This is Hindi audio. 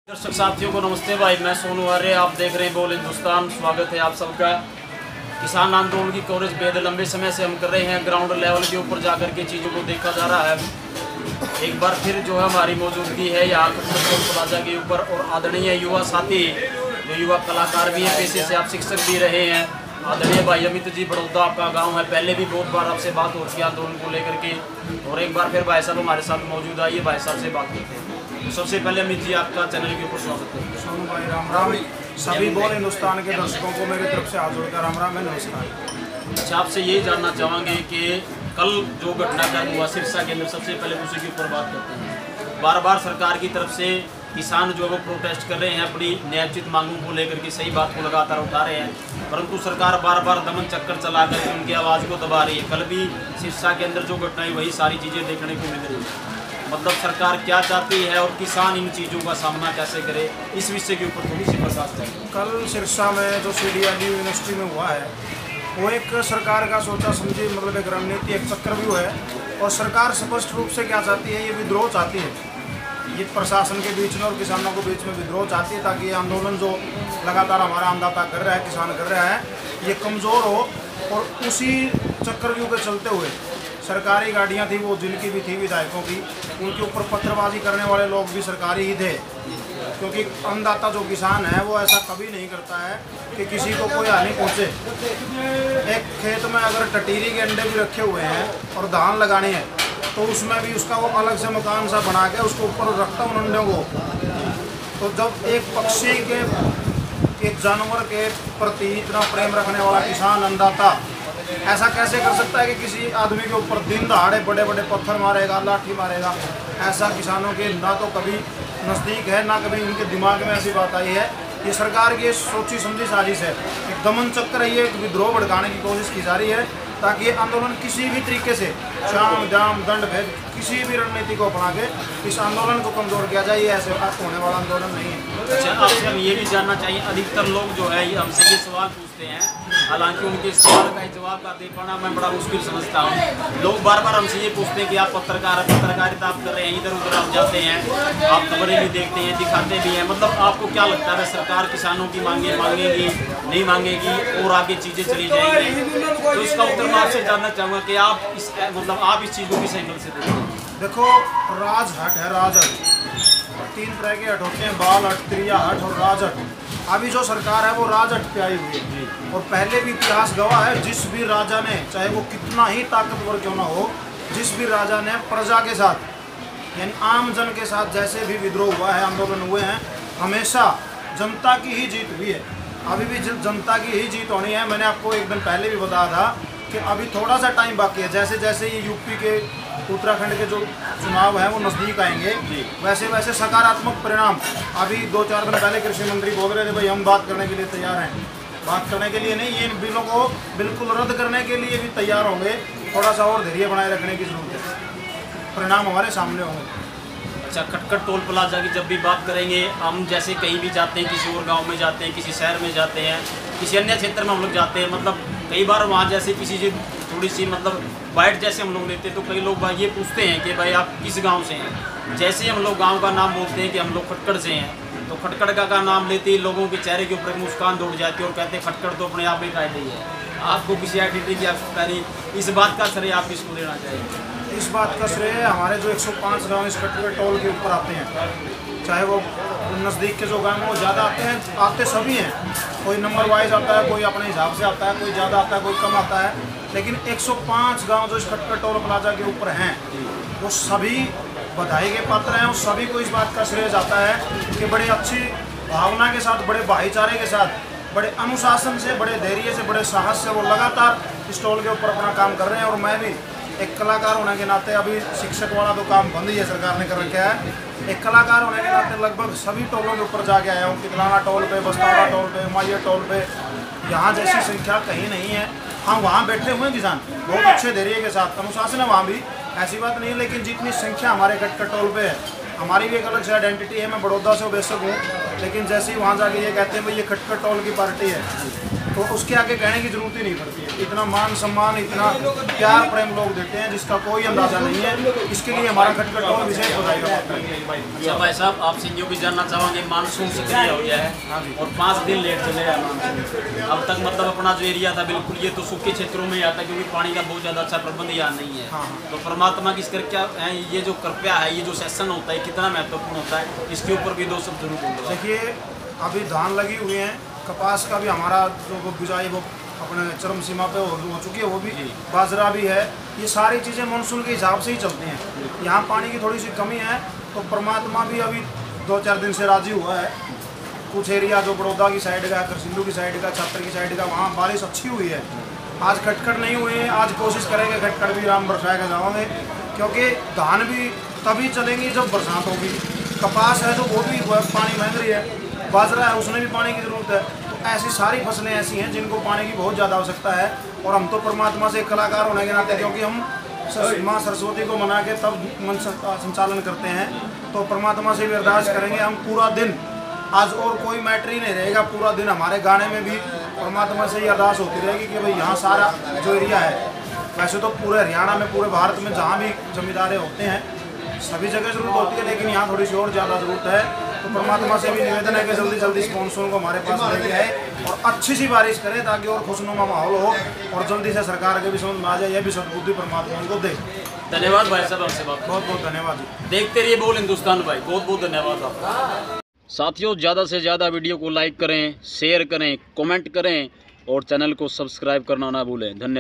दर्शक साथियों को नमस्ते भाई, मैं सोनू आर्य, आप देख रहे हैं बोल हिंदुस्तान। स्वागत है आप सबका। किसान आंदोलन की कवरेज बेहद लंबे समय से हम कर रहे हैं। ग्राउंड लेवल के ऊपर जाकर के चीज़ों को देखा जा रहा है। एक बार फिर जो है हमारी मौजूदगी है यहाँ टोल प्लाजा के ऊपर, और आदरणीय युवा साथी जो युवा कलाकार भी हैं, पेशे से आप शिक्षक भी रहे हैं, आदरणीय भाई अमित जी बड़ौदा आपका गाँव है। पहले भी बहुत बार आपसे बात हो चुकी है आंदोलन को लेकर के, और एक बार फिर भाई साहब हमारे साथ मौजूद आइए, भाई साहब से बात करते हैं। सबसे पहले अमित जी आपका चैनल के ऊपर स्वागत करते हैं। सोनू भाई राम राम। सभी बोल हिंदुस्तान के दर्शकों को मेरी तरफ से हाथ जोड़कर राम राम है, नमस्कार। अच्छा, आपसे यही जानना चाहेंगे कि कल जो घटनाक्रम हुआ सिरसा के अंदर, सबसे पहले उसी के ऊपर बात करते हैं। बार बार सरकार की तरफ से किसान जो है वो प्रोटेस्ट कर रहे हैं, अपनी न्यायोचित मांगों को लेकर के सही बात को लगातार उठा रहे हैं, परंतु सरकार बार बार दमन चक्कर चला करके उनकी आवाज़ को दबा रही है। कल भी सिरसा के अंदर जो घटनाएं वही सारी चीज़ें देखने को मिल रही है। मतलब सरकार क्या चाहती है और किसान इन चीज़ों का सामना कैसे करे, इस विषय के ऊपर थोड़ी सी प्रकाश चाहिए। कल सिरसा में जो CDLU यूनिवर्सिटी में हुआ है वो एक सरकार का सोचा समझी मतलब एक रणनीति, एक चक्रव्यूह है। और सरकार स्पष्ट रूप से क्या चाहती है, ये विद्रोह चाहती है, ये प्रशासन के बीच में और किसानों के बीच में विद्रोह चाहती है, ताकि ये आंदोलन जो लगातार हमारा अन्नदाता कर रहा है, किसान कर रहा है, ये कमज़ोर हो। और उसी चक्रव्यूह के चलते हुए सरकारी गाड़ियां थी, वो जिनकी भी थी विधायकों की, उनके ऊपर पत्थरबाजी करने वाले लोग भी सरकारी ही थे, क्योंकि अन्नदाता जो किसान है वो ऐसा कभी नहीं करता है कि किसी को कोई हानि पहुँचे। एक खेत में अगर टटीरी के अंडे भी रखे हुए हैं और धान लगाने हैं तो उसमें भी उसका वो अलग से मकान सा बना के उसके ऊपर रखता उन अंडों को। तो जब एक पक्षी के, एक जानवर के प्रति इतना प्रेम रखने वाला किसान अन्नदाता ऐसा कैसे कर सकता है कि किसी आदमी के ऊपर दिन दहाड़े बड़े बड़े पत्थर मारेगा, लाठी मारेगा? ऐसा किसानों के ना तो कभी नज़दीक है, ना कभी उनके दिमाग में ऐसी बात आई है। ये सरकार की सोची समझी साजिश है, एक दमन चक्र है, ये एक विद्रोह भड़काने की कोशिश की जा रही है, ताकि ये आंदोलन किसी भी तरीके से शाम जाम दंड भेद किसी भी रणनीति को अपना के इस आंदोलन को कमज़ोर किया जाए। ये ऐसे होने वाला आंदोलन नहीं है। अच्छा, आपसे हम ये भी जानना चाहिए, अधिकतर लोग जो है ये हमसे ये सवाल पूछते हैं, हालांकि उनके सवाल का जवाब का दे पाना मैं बड़ा मुश्किल समझता हूँ। लोग बार बार हमसे ये पूछते हैं कि आप पत्रकारिता आप कर रहे हैं, इधर उधर आप जाते हैं, आप खबरें भी देखते हैं, दिखाते भी हैं, मतलब आपको क्या लगता है सरकार किसानों की मांगेगी नहीं मांगेगी और आगे चीज़ें चली जाएंगी? तो इसका उत्तर मैं आपसे जानना चाहूँगा कि आप इस चीज़ को किस एंगल से देखते हैं? देखो, राजहट है, राजहट 3 तरह के हट होते हैं, बाल हट, त्रिया हट और राजहट। अभी जो सरकार है वो राजहट पे आई हुई है, और पहले भी इतिहास गवाह है, जिस भी राजा ने, चाहे वो कितना ही ताकतवर क्यों ना हो, जिस भी राजा ने प्रजा के साथ यानी आम जन के साथ जैसे भी विद्रोह हुआ है, आंदोलन हुए हैं, हमेशा जनता की ही जीत हुई है। अभी भी जनता की ही जीत होनी है। मैंने आपको एक दिन पहले भी बताया था कि अभी थोड़ा सा टाइम बाकी है। जैसे जैसे ये यूपी के, उत्तराखंड के जो चुनाव हैं वो नज़दीक आएंगे, वैसे वैसे सकारात्मक परिणाम। अभी 2-4 दिन पहले कृषि मंत्री बोल रहे थे भाई हम बात करने के लिए तैयार हैं। बात करने के लिए नहीं, ये इन बिलों को बिल्कुल रद्द करने के लिए भी तैयार होंगे। थोड़ा सा और धैर्य बनाए रखने की ज़रूरत है, परिणाम हमारे सामने होंगे। अच्छा, खटखट टोल प्लाजा की जब भी बात करेंगे, हम जैसे कहीं भी जाते हैं, किसी और गांव में जाते हैं, किसी शहर में जाते हैं, किसी अन्य क्षेत्र में हम लोग जाते हैं, मतलब कई बार वहाँ जैसे किसी से थोड़ी सी मतलब बाइट जैसे हम लोग लेते हैं, तो कई लोग भाई ये पूछते हैं कि भाई आप किस गांव से हैं। जैसे हम लोग गांव का नाम बोलते हैं कि हम लोग खटखड़ से हैं, तो खटखड़ का नाम लेते ही लोगों के चेहरे के ऊपर मुस्कान दौड़ जाती है और कहते हैं खटखड़ तो अपने आप ही कायदे ही है, आपको किसी आइडेंटिटी की आवश्यकता नहीं। इस बात का श्रेय आप किसको देना चाहिए? इस बात का श्रेय हमारे जो 105 गाँव इस खटखड़ टोल के ऊपर आते हैं, चाहे वो नज़दीक के जो गाँव हैं वो ज़्यादा आते हैं, आते सभी हैं। कोई नंबर वाइज आता है, कोई अपने हिसाब से आता है, कोई ज़्यादा आता है, कोई कम आता है, लेकिन 105 गांव जो इस खटखड़ टोल प्लाजा के ऊपर हैं वो सभी बधाई के पात्र हैं। और सभी को इस बात का श्रेय जाता है कि बड़ी अच्छी भावना के साथ, बड़े भाईचारे के साथ, बड़े अनुशासन से, बड़े धैर्य से, बड़े साहस से वो लगातार इस टोल के ऊपर अपना काम कर रहे हैं। और मैं भी एक कलाकार होने के नाते, अभी शिक्षक वाला तो काम बंद ही है, सरकार ने कर रखा है, एक कलाकार होने के नाते लगभग सभी टोलों के ऊपर जाके आया हूँ। कितलाना टोल पे, बस्तारा टोल पे, माइया टोल पे, यहाँ जैसी संख्या कहीं नहीं है। हाँ, वहाँ बैठे हुए हैं किसान बहुत अच्छे धैर्य के साथ, अनुशासन है वहाँ भी, ऐसी बात नहीं है, लेकिन जितनी संख्या हमारे खटखड़ टोल पे है, हमारी भी एक अलग से आइडेंटिटी है। मैं बड़ौदा से बेशक हूँ, लेकिन जैसे ही वहाँ जाके ये कहते हैं भाई ये खटखड़ टोल की पार्टी है, तो उसके आगे कहने की जरूरत ही नहीं पड़ती है। इतना मान सम्मान, इतना प्यार प्रेम लोग देते हैं जिसका कोई अंदाजा नहीं है। इसके लिए हमारा खटखट और विशेष बधाई का पात्र है। अच्छा भाई साहब, आपसे यूँ भी जानना चाहेंगे, मानसून सक्रिय हो गया है और 5 दिन लेट चले गया मानसून। अब तक मतलब अपना जो एरिया था बिल्कुल ये तो सूखे क्षेत्रों में आता है, क्योंकि पानी का बहुत ज़्यादा अच्छा प्रबंध यहाँ नहीं है। तो परमात्मा की इसकर क्या है, ये जो कृपया है, ये जो सेशन होता है कितना महत्वपूर्ण होता है, इसके ऊपर भी 2 शब्द जरूर बोलूँगा। देखिए, अभी धान लगी हुई हैं, कपास का भी हमारा जो बिजाई वो अपने चरम सीमा पे हो चुकी है, वो भी बाजरा भी है। ये सारी चीज़ें मानसून के हिसाब से ही चलती हैं। यहाँ पानी की थोड़ी सी कमी है तो परमात्मा भी अभी 2-4 दिन से राजी हुआ है। कुछ एरिया जो बड़ौदा की साइड का, करसिंधु की साइड का, छात्र की साइड का, वहाँ बारिश अच्छी हुई है। आज खटखट नहीं हुई है, आज कोशिश करेंगे खटखट भी राम बरसाएगा जाओगे, क्योंकि धान भी तभी चलेंगी जब बरसात होगी। कपास है तो वो भी पानी महंग रही है, बाजरा है उसमें भी पानी की ज़रूरत है। तो ऐसी सारी फसलें ऐसी हैं जिनको पानी की बहुत ज़्यादा आवश्यकता है। और हम तो परमात्मा से कलाकार होने के नाते, क्योंकि हम माँ सरस्वती को मना के तब मन संचालन करते हैं, तो परमात्मा से भी अरदास करेंगे हम पूरा दिन। आज और कोई मैटर ही नहीं रहेगा, पूरा दिन हमारे गाने में भी परमात्मा से ही अरदास होती रहेगी कि भाई यहाँ सारा जो एरिया है, वैसे तो पूरे हरियाणा में, पूरे भारत में जहाँ भी जमींदारे होते हैं सभी जगह ज़रूरत होती है, लेकिन यहाँ थोड़ी सी और ज़्यादा ज़रूरत है। तो परमात्मा से भी निवेदन है कि जल्दी जल्दी इस मानसून को हमारे पास लेके आए और अच्छी सी बारिश करें, ताकि और खुशनुमा माहौल हो और जल्दी से सरकार के भी समझ में आ जाए। यह भी सद्बुद्धि परमात्मा उनको दे। धन्यवाद भाई साहब, आपसे बात बहुत बहुत धन्यवाद। देखते रहिए बोल हिंदुस्तान भाई, बहुत बहुत धन्यवाद आपका। साथियों, ज़्यादा से ज़्यादा वीडियो को लाइक करें, शेयर करें, कमेंट करें और चैनल को सब्सक्राइब करना ना भूलें। धन्यवाद।